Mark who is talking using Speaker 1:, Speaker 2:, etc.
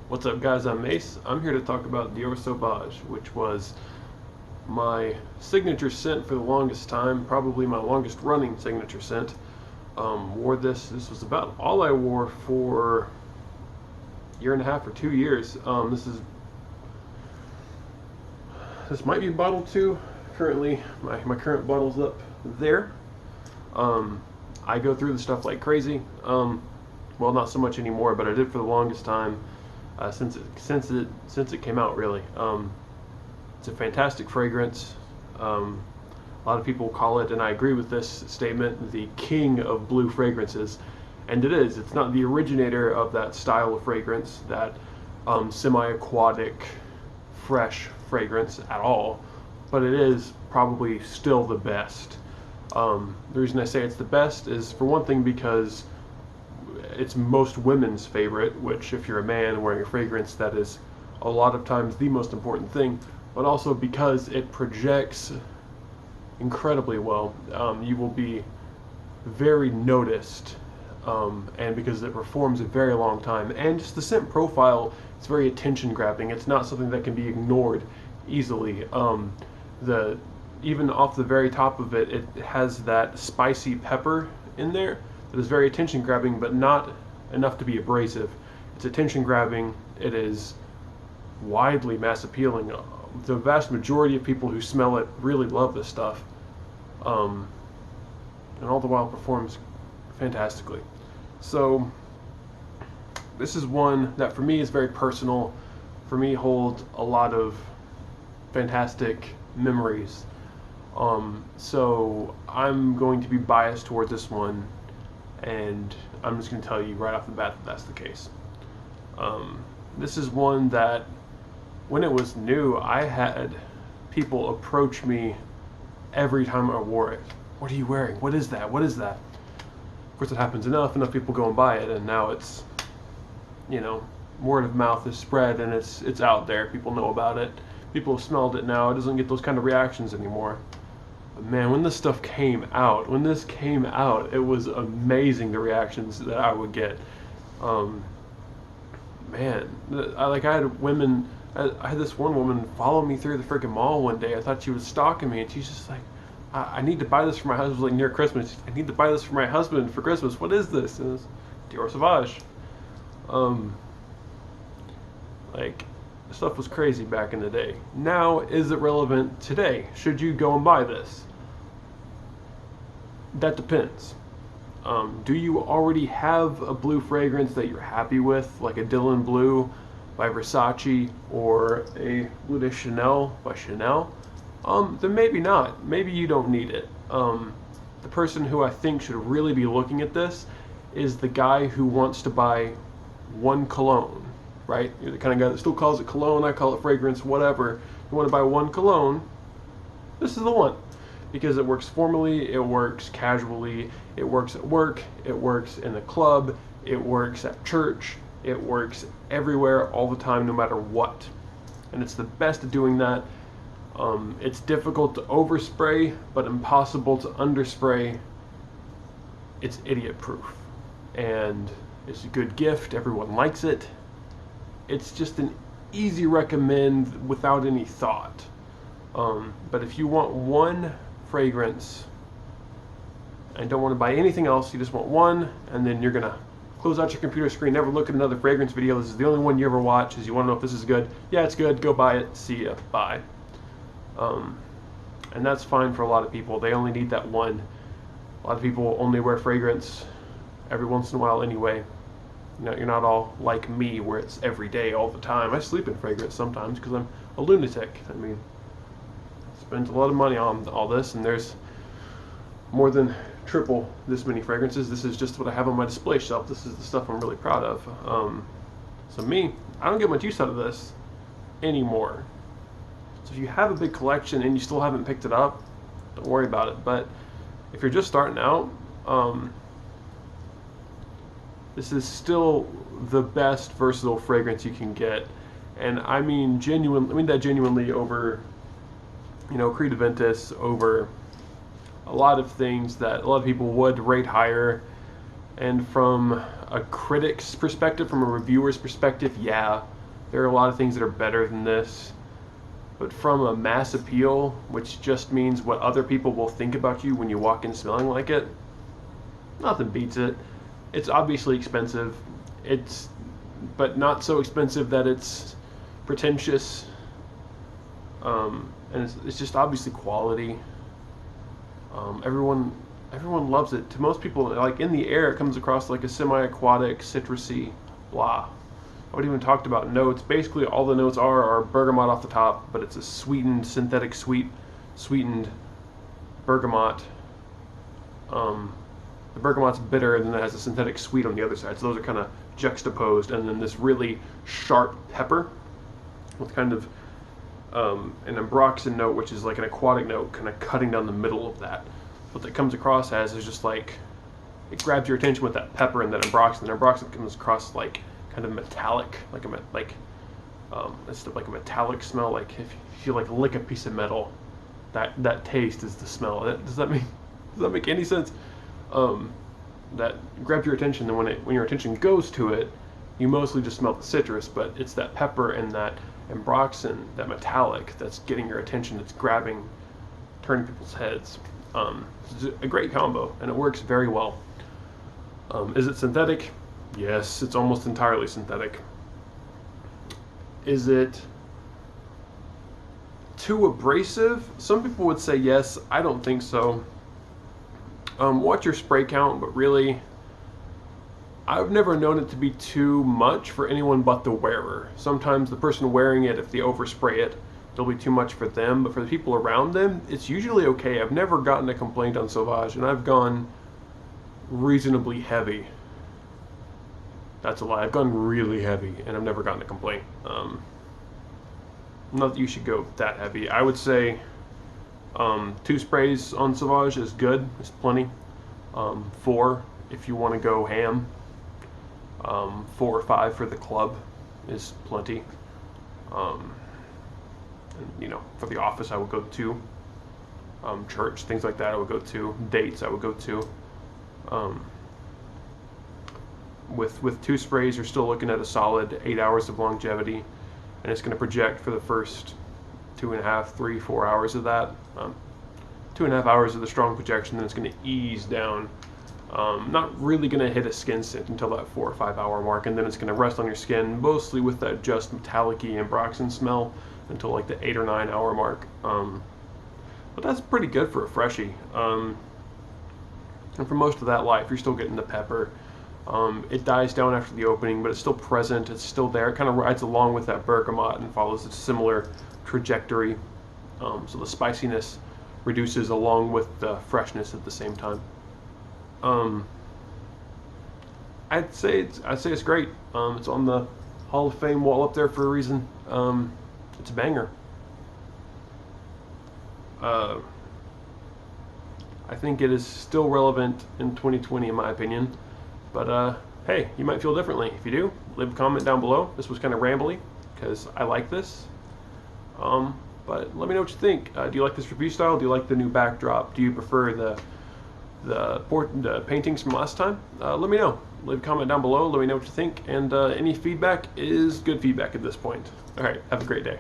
Speaker 1: What's up, guys? I'm Mace. I'm here to talk about Dior Sauvage, which was my signature scent for the longest time, probably my longest running signature scent. Wore this was about all I wore for a year and a half or 2 years. This might be bottle two. Currently, my current bottle's up there. I go through the stuff like crazy. Well, not so much anymore, but I did for the longest time. Since it came out, really. It's a fantastic fragrance. A lot of people call it, and I agree with this statement, the king of blue fragrances, and it is. It's not the originator of that style of fragrance, that semi-aquatic, fresh fragrance at all, but it is probably still the best. The reason I say it's the best is, for one thing, because it's most women's favorite, which, if you're a man wearing a fragrance, that is a lot of times the most important thing, but also because it projects incredibly well. You will be very noticed, and because it performs a very long time, and just the scent profile, it's very attention grabbing. It's not something that can be ignored easily. Even off the very top of it, it has that spicy pepper in there that is very attention grabbing, but not enough to be abrasive. It's attention grabbing. It is widely mass appealing. The vast majority of people who smell it really love this stuff, and all the while performs fantastically. So this is one that for me is very personal. For me, holds a lot of fantastic memories. So I'm going to be biased toward this one, and I'm just going to tell you right off the bat that that's the case. This is one that, when it was new, I had people approach me every time I wore it. What are you wearing? What is that? What is that? Of course, it happens enough people go and buy it, and now it's, word of mouth is spread, and it's out there. People know about it. People have smelled it now. It doesn't get those kind of reactions anymore. But man, when this stuff came out, it was amazing, the reactions that I would get. Man, I had this one woman follow me through the freaking mall one day. I thought she was stalking me, and she's just like, I need to buy this for my husband. It was like near Christmas. I need to buy this for my husband for Christmas. What is this? And it was Dior Sauvage. This stuff was crazy back in the day. Now, is it relevant today? Should you go and buy this? That depends. Do you already have a blue fragrance that you're happy with, like a Dylan Blue by Versace or a Bleu de Chanel by Chanel? Then maybe not. Maybe you don't need it. The person who I think should really be looking at this is the guy who wants to buy one cologne, right? You're the kind of guy that still calls it cologne, I call it fragrance, whatever. You want to buy one cologne, this is the one. Because it works formally, it works casually, it works at work, it works in the club, it works at church, it works everywhere, all the time, no matter what. And it's the best at doing that. It's difficult to overspray, but impossible to underspray. It's idiot proof. And it's a good gift, everyone likes it. It's just an easy recommend without any thought. But if you want one fragrance and don't want to buy anything else, you just want one, and then you're gonna close out your computer screen, never look at another fragrance video. This is the only one you ever watch. Is you want to know if this is good? Yeah, it's good. Go buy it. See ya. Bye. And that's fine for a lot of people. They only need that one. A lot of people only wear fragrance every once in a while anyway. You're not all like me, where it's every day, all the time. I sleep in fragrance sometimes because I'm a lunatic. I mean, I spent a lot of money on all this, and there's more than triple this many fragrances. This is just what I have on my display shelf. This is the stuff I'm really proud of. So me, I don't get much use out of this anymore. So if you have a big collection and you still haven't picked it up, don't worry about it. But if you're just starting out, this is still the best versatile fragrance you can get. And I mean genuinely over, Creed Aventus, over a lot of things that a lot of people would rate higher. And from a critic's perspective, from a reviewer's perspective, yeah, There are a lot of things that are better than this, but from a mass appeal, which just means what other people will think about you when you walk in smelling like it, nothing beats it. It's obviously expensive. But not so expensive that it's pretentious. And it's just obviously quality. Everyone loves it. To most people, like in the air, it comes across like a semi-aquatic, citrusy, blah. I would even talked about notes. Basically, all the notes are bergamot off the top, but it's a sweetened, synthetic sweetened bergamot. The bergamot's bitter, and then it has a synthetic sweet on the other side. So those are kind of juxtaposed, and then this really sharp pepper with kind of an ambroxan note, which is like an aquatic note, kind of cutting down the middle of that. What that comes across as is just like, it grabs your attention with that pepper and that ambroxan. The ambroxan comes across like kind of metallic, it's like a metallic smell. Like if you like lick a piece of metal, that taste is the smell. Does that make any sense? That grabs your attention, and when your attention goes to it, you mostly just smell the citrus, but it's that pepper and that ambroxan, that metallic, that's getting your attention. It's grabbing, turning people's heads. It's a great combo, and it works very well. Is it synthetic? Yes, it's almost entirely synthetic. Is it too abrasive? Some people would say yes. I don't think so. Watch your spray count, but really, I've never known it to be too much for anyone but the wearer. Sometimes the person wearing it, if they overspray it, it'll be too much for them, but for the people around them, it's usually okay. I've never gotten a complaint on Sauvage, and I've gone reasonably heavy. That's a lie. I've gone really heavy, and I've never gotten a complaint. Not that you should go that heavy. I would say 2 sprays on Sauvage is good. It's plenty. 4 if you want to go ham. 4 or 5 for the club is plenty. And, for the office I would go 2. Church, things like that I would go 2. Dates I would go 2. With 2 sprays, you're still looking at a solid 8 hours of longevity, and it's going to project for the first 2.5, 3, 4 hours of that. 2.5 hours of the strong projection, then it's going to ease down. Not really going to hit a skin scent until that 4 or 5 hour mark, and then it's going to rest on your skin mostly with that just metallic-y ambroxan smell until like the 8 or 9 hour mark. But that's pretty good for a freshie. And for most of that life, you're still getting the pepper. It dies down after the opening, but it's still present. It's still there. It kind of rides along with that bergamot and follows a similar trajectory. So the spiciness reduces along with the freshness at the same time. I'd say it's great. It's on the Hall of Fame wall up there for a reason. It's a banger. I think it is still relevant in 2020 in my opinion. But hey, you might feel differently. If you do, leave a comment down below. This was kind of rambly because I like this. But let me know what you think. Do you like this review style? Do you like the new backdrop? Do you prefer the paintings from last time? Let me know. Leave a comment down below. Let me know what you think. And any feedback is good feedback at this point. All right, have a great day.